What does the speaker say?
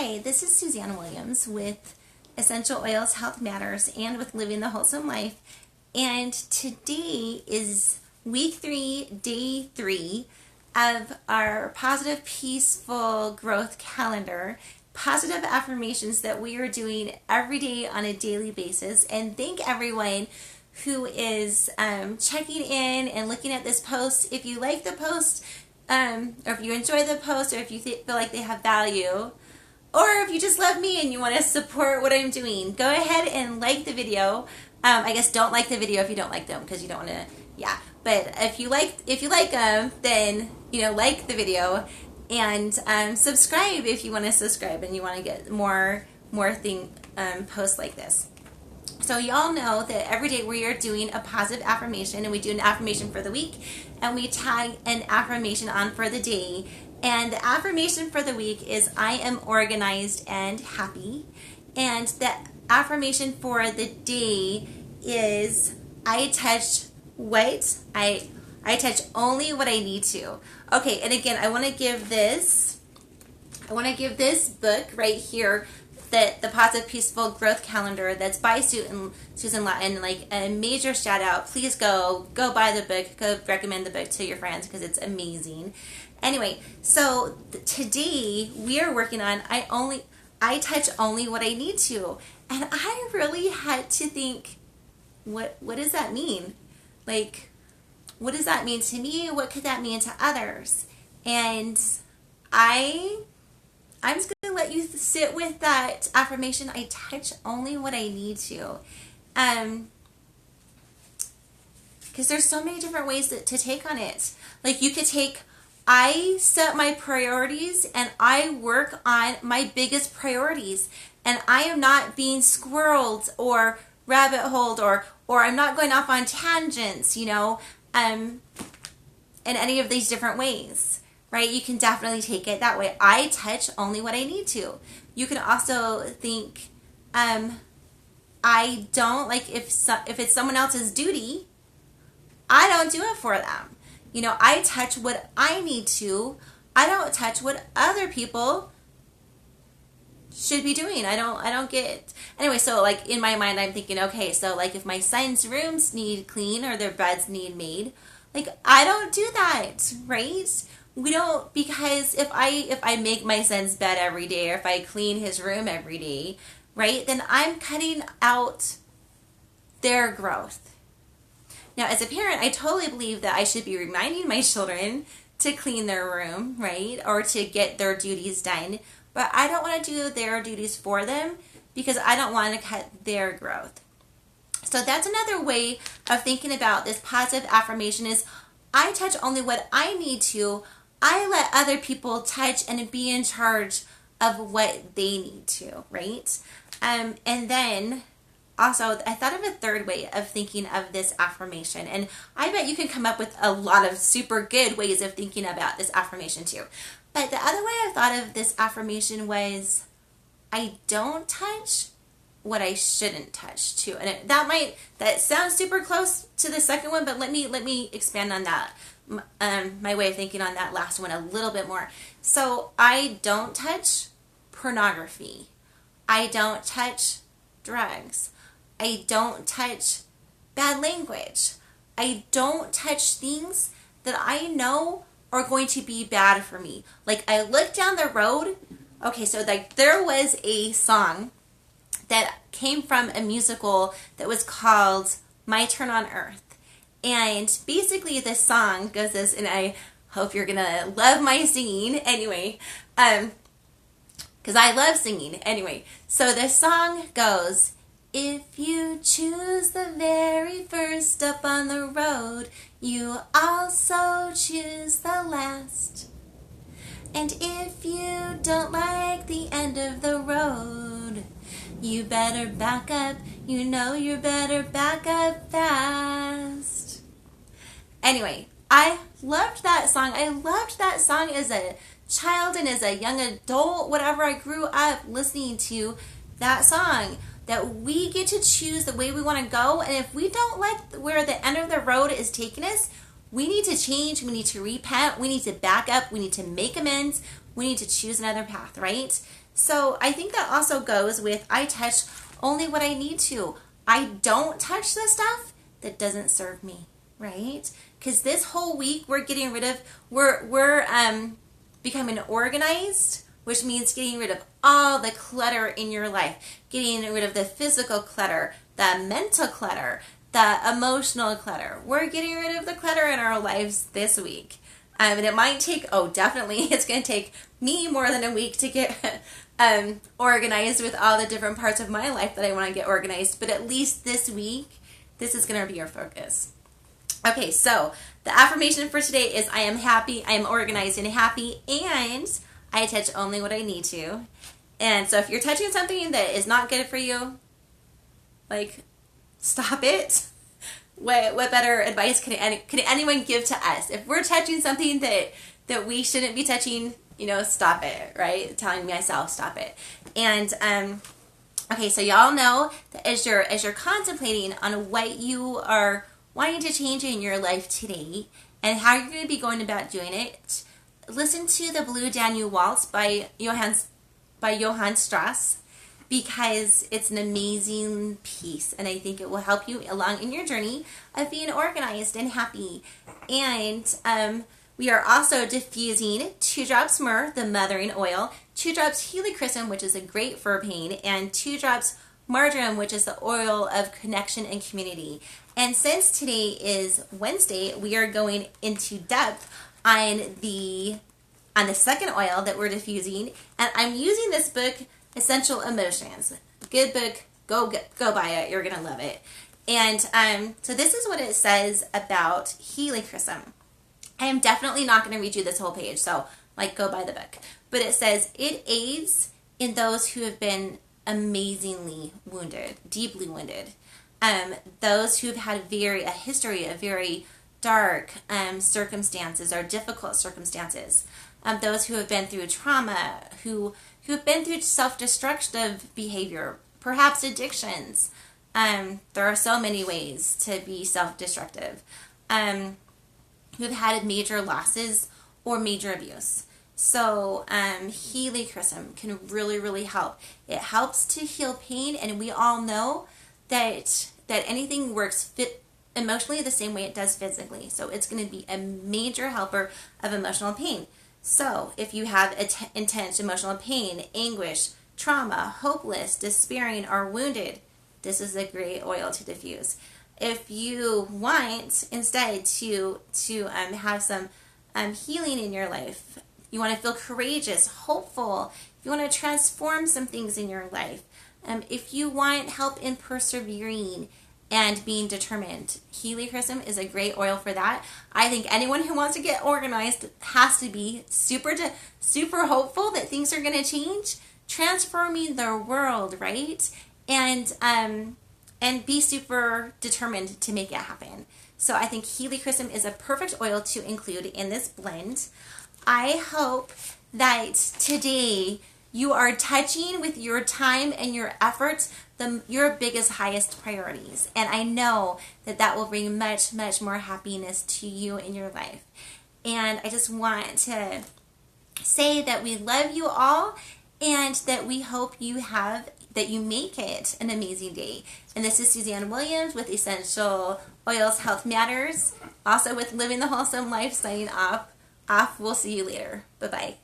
Hi, this is Suzanne Williams with Essential Oils Health Matters and with Living the Wholesome Life. And today is week 3, day 3 of our Positive Peaceful Growth Calendar. Positive affirmations that we are doing every day on a daily basis. And thank everyone who is checking in and looking at this post. If you like the post, or if you enjoy the post, or if you feel like they have value, or if you just love me and you want to support what I'm doing, go ahead and like the video. I guess don't like the video if you don't like them, because you don't want to, yeah. But if you like them, then, like the video, and subscribe if you want to subscribe and you want to get more posts like this. So y'all know that every day we are doing a positive affirmation, and we do an affirmation for the week, and we tag an affirmation on for the day. And the affirmation for the week is I am organized and happy. And the affirmation for the day is I touch only what I need to. Okay, and again, I want to give this book right here, the Positive Peaceful Growth Calendar, that's by Susan Lawton, like a major shout out. Please go buy the book, go recommend the book to your friends, because it's amazing. Anyway, so today we are working on I touch only what I need to. And I really had to think, what does that mean? Like, what does that mean to me? What could that mean to others? And I'm just going to let you sit with that affirmation. I touch only what I need to. Because there's so many different ways to take on it. Like, you could take, I set my priorities and I work on my biggest priorities. And I am not being squirreled or rabbit holed or I'm not going off on tangents, in any of these different ways. Right? You can definitely take it that way. I touch only what I need to. You can also think, I don't, like, if it's someone else's duty, I don't do it for them. I touch what I need to. I don't touch what other people should be doing. I don't get, anyway, so like in my mind, I'm thinking, okay, so like if my son's rooms need clean or their beds need made, like I don't do that, right? We don't, because if I make my son's bed every day, or if I clean his room every day, right, then I'm cutting out their growth. Now, as a parent, I totally believe that I should be reminding my children to clean their room, right, or to get their duties done, but I don't want to do their duties for them because I don't want to cut their growth. So that's another way of thinking about this positive affirmation is I touch only what I need to. I let other people touch and be in charge of what they need to, right? And then also, I thought of a third way of thinking of this affirmation, and I bet you can come up with a lot of super good ways of thinking about this affirmation too. But the other way I thought of this affirmation was I don't touch what I shouldn't touch too. And that sounds super close to the second one, but let me expand on that. My way of thinking on that last one a little bit more. So I don't touch pornography. I don't touch drugs. I don't touch bad language. I don't touch things that I know are going to be bad for me. Like, I look down the road. Okay, so like there was a song that came from a musical that was called My Turn on Earth. And basically this song goes this, and I hope you're gonna love my singing anyway, because I love singing anyway. So this song goes, if you choose the very first step on the road, you also choose the last. And if you don't like the end of the road, you better back up. You better back up fast. Anyway, I loved that song. I loved that song as a child and as a young adult, whatever. I grew up listening to that song. That we get to choose the way we want to go, and if we don't like where the end of the road is taking us, we need to change, we need to repent, we need to back up, we need to make amends, we need to choose another path, right? So I think that also goes with I touch only what I need to. I don't touch the stuff that doesn't serve me, right? Because this whole week we're getting rid of, we're becoming organized, which means getting rid of all the clutter in your life, getting rid of the physical clutter, the mental clutter, the emotional clutter. We're getting rid of the clutter in our lives this week. And it might take, definitely, it's going to take me more than a week to get organized with all the different parts of my life that I want to get organized. But at least this week, this is going to be your focus. Okay, so the affirmation for today is I am happy, I am organized and happy, and I touch only what I need to. And so if you're touching something that is not good for you, like, stop it. What better advice could anyone give to us? If we're touching something that we shouldn't be touching, stop it, right? Telling myself, stop it. And okay, so y'all know that as you're contemplating on what you are wanting to change in your life today and how you're going to be going about doing it, listen to the Blue Danube Waltz by Johann Strauss, because it's an amazing piece, and I think it will help you along in your journey of being organized and happy. And we are also diffusing 2 drops Myrrh, the mothering oil, 2 drops Helichrysum, which is a great for pain, and 2 drops Marjoram, which is the oil of connection and community. And since today is Wednesday, we are going into depth on the second oil that we're diffusing, and I'm using this book, Essential Emotions. Good book. Go buy it. You're going to love it. And so this is what it says about Helichrysum. I am definitely not going to read you this whole page, so go buy the book. But it says it aids in those who have been amazingly wounded, deeply wounded. Those who have had a history of very dark circumstances or difficult circumstances. Those who have been through trauma, who've been through self-destructive behavior, perhaps addictions. There are so many ways to be self-destructive. Who've had major losses or major abuse. So Helichrysum can really, really help. It helps to heal pain, and we all know that anything works emotionally the same way it does physically. So it's going to be a major helper of emotional pain. So if you have intense emotional pain, anguish, trauma, hopeless, despairing, or wounded, this is a great oil to diffuse. If you want instead to have some healing in your life, you want to feel courageous, hopeful, if you want to transform some things in your life, if you want help in persevering and being determined, Helichrysum is a great oil for that. I think anyone who wants to get organized has to be super hopeful that things are going to change, transforming their world, right? And be super determined to make it happen. So I think Helichrysum is a perfect oil to include in this blend. I hope that today you are touching with your time and your efforts your biggest, highest priorities. And I know that will bring much, much more happiness to you in your life. And I just want to say that we love you all and that we hope that you make it an amazing day. And this is Suzanne Williams with Essential Oils Health Matters, also with Living the Wholesome Life, signing off. We'll see you later. Bye-bye.